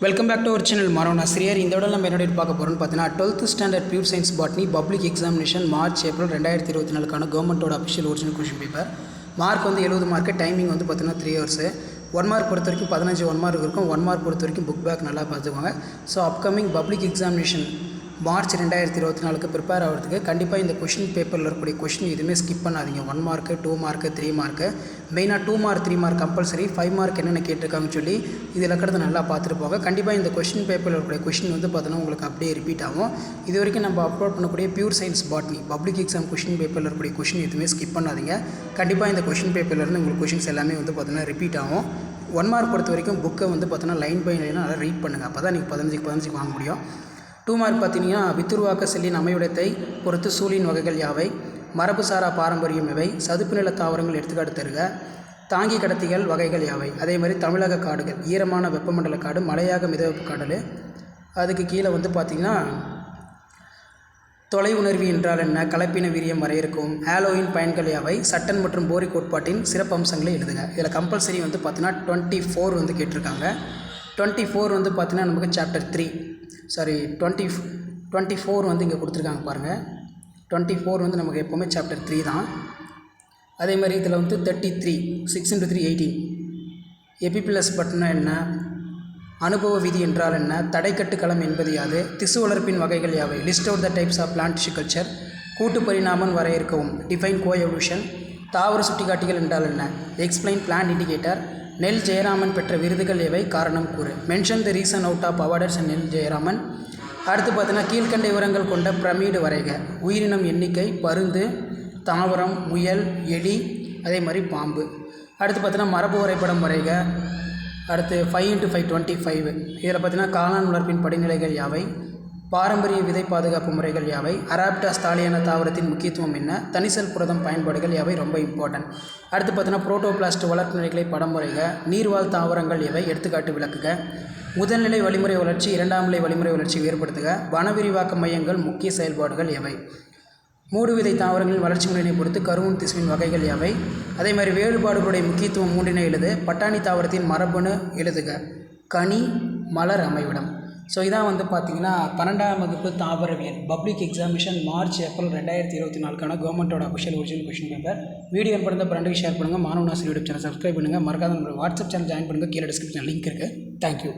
Welcome back to our channel மாணவன் ஆசிரியர். இந்த விட நம்ம என்னோட பார்க்க போகிறோம்னு பார்த்தீங்கன்னா 12th standard pure science botany public examination March April 2024 கவர்மெண்ட்டோட official original question paper. Mark வந்து 70 மார்க்கு. டைமிங் வந்து பார்த்தீங்கன்னா 3 hours. 1 மார்க் பொறுத்த வரைக்கும் 15 1 மார்க் இருக்கும். 1 மார்க் பொறுத்த வரைக்கும் புக் பேக் நல்லா பார்த்துக்கோங்க. So upcoming public examination March 2024 prepare ஆகிறதுக்கு கண்டிப்பாக இந்த கொஷின் பேப்பரில் இருக்கக்கூடிய கொஷின் எதுவுமே ஸ்கிப் பண்ணாதீங்க. 1 மார்க்கு 2 மார்க்கு 3 மார்க்கு, மெயினாக 2 மார்க் 3 மார்க் கம்பல்சரி. 5 மார்க் என்னென்ன கேட்டிருக்காங்கன்னு சொல்லி இதில் இருக்கிறத நல்லா பார்த்துட்டு போங்க. கண்டிப்பாக இந்த கொஷின் பேப்பரில் இருக்கக்கூடிய கொஷின் வந்து பார்த்தீங்கன்னா உங்களுக்கு அப்படியே ரிப்பீட் ஆகும். இது வரைக்கும் நம்ம அப்லோட் பண்ணக்கூடிய pure science botany public exam question பேப்பரில் இருக்கக்கூடிய கொஷின் எதுவுமே ஸ்கிப் பண்ணாதீங்க. கண்டிப்பாக இந்த கொஷின் பேப்பர்லேருந்து உங்களுக்கு கொஷின்ஸ் எல்லாமே வந்து பார்த்தீங்கன்னா ரிப்பீட் ஆகும். 1 மார்க் பொறுத்த வரைக்கும் புக்கை வந்து பார்த்தீங்கன்னா லைன் பை லைனாக நல்லா ரீட் பண்ணுங்கள். அப்போ தான் நீங்கள் 15 வாங்க முடியும். 2 மார்க் பார்த்தீங்கன்னா வித்துருவாக்க செல்லின் அமைவிடத்தை பொறுத்து சூழின் வகைகள் யாவை, மரபுசாரா பாரம்பரியம் இவை, சதுப்பு நில தாவரங்கள் எடுத்துக்காட்டு தருக, தாங்கி கடத்திகள் வகைகள் யாவை. அதே மாதிரி தமிழக காடுகள், ஈரமான வெப்பமண்டல காடு, மலையாக மிதவெப்பு காடல். அதுக்கு கீழே வந்து பார்த்திங்கன்னா தொலை உணர்வி என்றால் என்ன, கலப்பின வீரியம் வரையறுக்கும், ஆலோயின் பயன்கள் யாவை, சட்டன் மற்றும் போரி கோட்பாட்டின் சிறப்பம்சங்களை எழுதுக. இதில் கம்பல்சரி வந்து பார்த்திங்கன்னா 24 வந்து கேட்டிருக்காங்க. 24 வந்து பார்த்திங்கன்னா நமக்கு சாப்டர் 3 24 வந்து இங்கே கொடுத்துருக்காங்க பாருங்கள். 24 வந்து நமக்கு எப்போவுமே சாப்டர் 3 தான். அதே மாதிரி இதில் வந்து 33 6 × 3 18. எபிபிளஸ் பட்னா என்ன, அனுபவ விதி என்றால் என்ன, தடைக்கட்டுக்களம் என்பது யாது, திசு வளர்ப்பின் வகைகள் யாவை, list out the types of plant tissue culture, கூட்டு பரிணாமம் வரையறுக்கவும், டிஃபைன் கோஎவல்யூஷன், தாவர சுட்டிக்காட்டிகள் என்றால் என்ன, எக்ஸ்பிளைன் பிளான்ட் இண்டிகேட்டர், நெல் ஜெயராமன் பெற்ற விருதுகள் எவை, காரணம் கூறு, mention the reason out of awarders and Nel Jayaraman. அடுத்து பார்த்தீங்கன்னா கீழ்கண்ட விவரங்கள் கொண்ட பிரமிடு வரைக. உயிரினம் எண்ணிக்கை, பருந்து, தாவரம், முயல், எலி, அதே மாதிரி பாம்பு. அடுத்து பார்த்தீங்கன்னா மரபு வரைபடம் வரைக. அடுத்து 5 × 5 25. இதில் பார்த்தீங்கன்னா காளான் வளர்ப்பின் படிநிலைகள் யாவை, பாரம்பரிய விதை பாதுகாப்பு முறைகள் யாவை, அராப்டாஸ் தாலியான தாவரத்தின் முக்கியத்துவம் என்ன, தனிசல் புரதம் பயன்பாடுகள் யாவை ரொம்ப இம்பார்ட்டன்ட். அடுத்து பார்த்தீங்கன்னா புரோட்டோபிளாஸ்ட் வளர்ப்பு நிலைகளை படம் வரைக. நீர்வாழ் தாவரங்கள் எவை, எடுத்துக்காட்டு விளக்குக. முதல்நிலை வழிமுறை வளர்ச்சி, 2ஆம் நிலை வழிமுறை வளர்ச்சி வேறுபடுத்துக. வன விரிவாக்க மையங்கள் முக்கிய செயல்பாடுகள் எவை, மூடு விதை தாவரங்களின் வளர்ச்சி முறையினை பொறுத்து கருவூன் திசுவின் வகைகள் யாவை. அதே மாதிரி வேறுபாடுகளுடைய முக்கியத்துவம் 3 எழுது. பட்டாணி தாவரத்தின் மரபணு எழுதுக. கனி மலர் அமைவிடம். ஸோ இதான் வந்து பார்த்திங்கன்னா 12ஆம் வகுப்பு தாவரவியல் பப்ளிக் எக்ஸாமினேஷன் மார்ச் ஏப்ரல் 2024 கவர்மெண்ட்டோட official original question paper. Video பிறந்த ஃப்ரெண்டுக்கு ஷேர் பண்ணுங்கள். மாணவன் ஆசிரியர் யூடியூப் சேனல் சப்ஸ்கிரைப் பண்ணுங்கள். மறக்காத நம்மளோட வாட்ஸ்அப் சேனல் ஜாயின் பண்ணுங்கள். கீழே டிஸ்கிரிப்ஷன் லிங்க் இருக்குது. தேங்க்யூ.